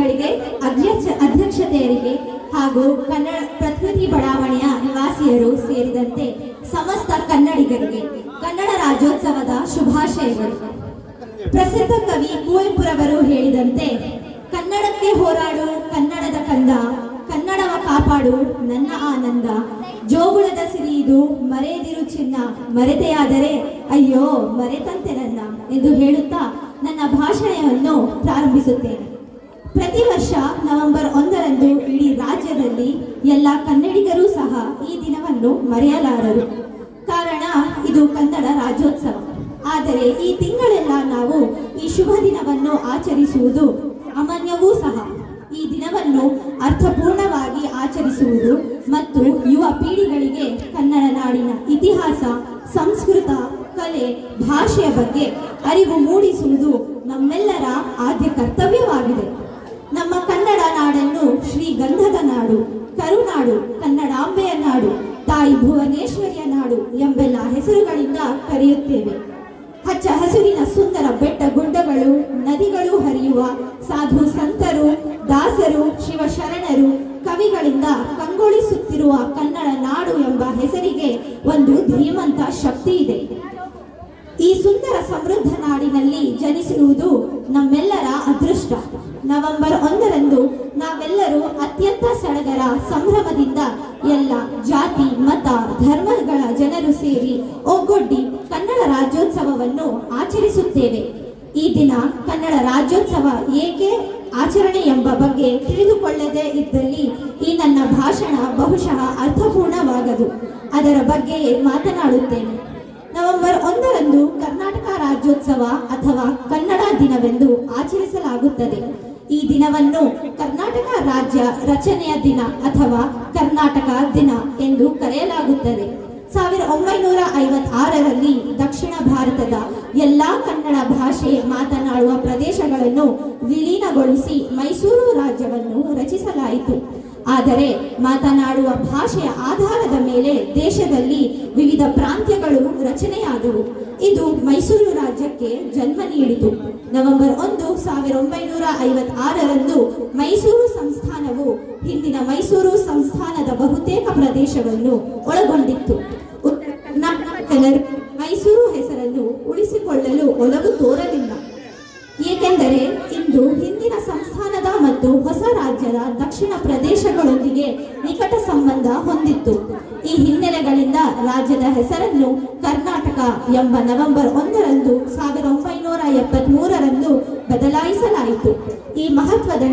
ಶ್ರೀಗಳಿಗೆ, ಅಧ್ಯಕ್ಷತೆಯರಿಗೆ ಹಾಗೂ ಕನ್ನಡ ಪ್ರಕೃತಿ ಬಡಾವಣೆಯ ನಿವಾಸಿಯರು ಸೇರಿದಂತೆ ಸಮಸ್ತ ಕನ್ನಡಿಗರಿಗೆ ಕನ್ನಡ ರಾಜ್ಯೋತ್ಸವದ ಶುಭಾಶಯಗಳು. ಪ್ರಸಿದ್ಧ ಕವಿ ಕುವೆಂಪುರವರು ಹೇಳಿದಂತೆ, ಕನ್ನಡಕ್ಕೆ ಹೋರಾಡು ಕನ್ನಡದ ಕಂದ, ಕನ್ನಡವ ಕಾಪಾಡು ನನ್ನ ಆನಂದ, ಜೋಗುಳದ ಸಿರಿಯಿದು ಮರೆಯದಿರು ಚಿನ್ನ, ಮರೆತೆಯಾದರೆ ಅಯ್ಯೋ ಮರೆತಂತೆ ನನ್ನ ಎಂದು ಹೇಳುತ್ತಾ ನನ್ನ ಭಾಷಣವನ್ನು ಪ್ರಾರಂಭಿಸುತ್ತೇನೆ. ಪ್ರತಿ ವರ್ಷ ನವೆಂಬರ್ 1ರಂದು ಇಡೀ ರಾಜ್ಯದಲ್ಲಿ ಎಲ್ಲ ಕನ್ನಡಿಗರೂ ಸಹ ಈ ದಿನವನ್ನು ಮರೆಯಲಾರರು. ಕಾರಣ ಇದು ಕನ್ನಡ ರಾಜ್ಯೋತ್ಸವ. ಆದರೆ ಈ ತಿಂಗಳೆಲ್ಲ ನಾವು ಈ ಶುಭ ದಿನವನ್ನು ಆಚರಿಸುವುದು ಸಾಮಾನ್ಯವೂ ಸಹ. ಈ ದಿನವನ್ನು ಅರ್ಥಪೂರ್ಣವಾಗಿ ಆಚರಿಸುವುದು ಮತ್ತು ಯುವ ಪೀಳಿಗೆಗಳಿಗೆ ಕನ್ನಡ ನಾಡಿನ ಇತಿಹಾಸ, ಸಂಸ್ಕೃತ, ಕಲೆ, ಭಾಷೆಯ ಬಗ್ಗೆ ಅರಿವು ಮೂಡಿಸುವುದು ನಮ್ಮೆಲ್ಲರ ಆದ್ಯ ಕರ್ತವ್ಯವಾಗಿದೆ. ನಮ್ಮ ಕನ್ನಡ ನಾಡನ್ನು ಶ್ರೀಗಂಧದ ನಾಡು, ಕರುನಾಡು, ಕನ್ನಡಾಂಬೆಯ ನಾಡು, ತಾಯಿ ಭುವನೇಶ್ವರಿಯ ನಾಡು ಎಂಬೆಲ್ಲ ಹೆಸರುಗಳಿಂದ ಕರೆಯುತ್ತೇವೆ. ಹಚ್ಚ ಹಸುರಿನ ಸುಂದರ ಬೆಟ್ಟ ಗುಡ್ಡಗಳು, ನದಿಗಳು ಹರಿಯುವ ಸಾಧು ಸಂತರು, ದಾಸರು, ಶಿವಶರಣರು, ಕವಿಗಳಿಂದ ಕಂಗೊಳಿಸುತ್ತಿರುವ ಕನ್ನಡ ನಾಡು ಎಂಬ ಹೆಸರಿಗೆ ಒಂದು ಧೀಮಂತ ಶಕ್ತಿ ಇದೆ. ಈ ಸುಂದರ ಸಮೃದ್ಧ ನಾಡಿನಲ್ಲಿ ಜನಿಸಿರುವುದು ನಮ್ಮೆಲ್ಲರ ಅದೃಷ್ಟ. ನವೆಂಬರ್ 1ರಂದು ನಾವೆಲ್ಲರೂ ಅತ್ಯಂತ ಸಡಗರ ಸಂಭ್ರಮದಿಂದ ಎಲ್ಲ ಜಾತಿ, ಮತ, ಧರ್ಮಗಳ ಜನರು ಸೇರಿ ಒಗ್ಗೂಡಿ ಕನ್ನಡ ರಾಜ್ಯೋತ್ಸವವನ್ನು ಆಚರಿಸುತ್ತೇವೆ. ಈ ದಿನ ಕನ್ನಡ ರಾಜ್ಯೋತ್ಸವ ಏಕೆ ಆಚರಣೆ ಎಂಬ ಬಗ್ಗೆ ತಿಳಿದುಕೊಳ್ಳದೇ ಇದ್ದಲ್ಲಿ ಈ ನನ್ನ ಭಾಷಣ ಬಹುಶಃ ಅರ್ಥಪೂರ್ಣವಾಗದು. ಅದರ ಬಗ್ಗೆಯೇ ಮಾತನಾಡುತ್ತೇನೆ. ನವೆಂಬರ್ 1ರಂದು ಕರ್ನಾಟಕ ರಾಜ್ಯೋತ್ಸವ ಅಥವಾ ಕನ್ನಡ ದಿನವೆಂದು ಆಚರಿಸಲಾಗುತ್ತದೆ. ಈ ದಿನವನ್ನು ಕರ್ನಾಟಕ ರಾಜ್ಯ ರಚನೆಯ ದಿನ ಅಥವಾ ಕರ್ನಾಟಕ ದಿನ ಎಂದು ಕರೆಯಲಾಗುತ್ತದೆ. 1956ರಲ್ಲಿ ದಕ್ಷಿಣ ಭಾರತದ ಎಲ್ಲಾ ಕನ್ನಡ ಭಾಷೆ ಮಾತನಾಡುವ ಪ್ರದೇಶಗಳನ್ನು ವಿಲೀನಗೊಳಿಸಿ ಮೈಸೂರು ರಾಜ್ಯವನ್ನು ರಚಿಸಲಾಯಿತು. ಆದರೆ ಮಾತನಾಡುವ ಭಾಷೆಯ ಆಧಾರದ ಮೇಲೆ ದೇಶದಲ್ಲಿ ವಿವಿಧ ಪ್ರಾಂತ್ಯಗಳು ರಚನೆಯಾದವು. ಇದು ಮೈಸೂರು ರಾಜ್ಯಕ್ಕೆ ಜನ್ಮ ನೀಡಿತು. ನವೆಂಬರ್ 1, 1956ರಂದು ಮೈಸೂರು ಸಂಸ್ಥಾನವು ಹಿಂದಿನ ಮೈಸೂರು ಸಂಸ್ಥಾನದ ಬಹುತೇಕ ಪ್ರದೇಶವನ್ನು ಒಳಗೊಂಡಿತ್ತು. ಉತ್ತರ ಕರ್ನಾಟಕರು ಮೈಸೂರು ಹೆಸರನ್ನು ಉಳಿಸಿಕೊಳ್ಳಲು ಒಲವು ತೋರಲಿಲ್ಲ. ಏಕೆಂದರೆ ಇಂದು ಹಿಂದಿನ ಸಂಸ್ಥಾನದ ಮತ್ತು ಹೊಸ ರಾಜ್ಯದ ದಕ್ಷಿಣ ಪ್ರದೇಶಗಳೊಂದಿಗೆ ನಿಕಟ ಸಂಬಂಧ ಹೊಂದಿತ್ತು. ಈ ಹಿನ್ನೆಲೆಗಳಿಂದ ರಾಜ್ಯದ ಹೆಸರನ್ನು ಕರ್ನಾಟಕ ಎಂಬ ನವೆಂಬರ್ 1ರಂದು 1973ರಂದು ಬದಲಾಯಿಸಲಾಯಿತು. ಈ ಮಹತ್ವದ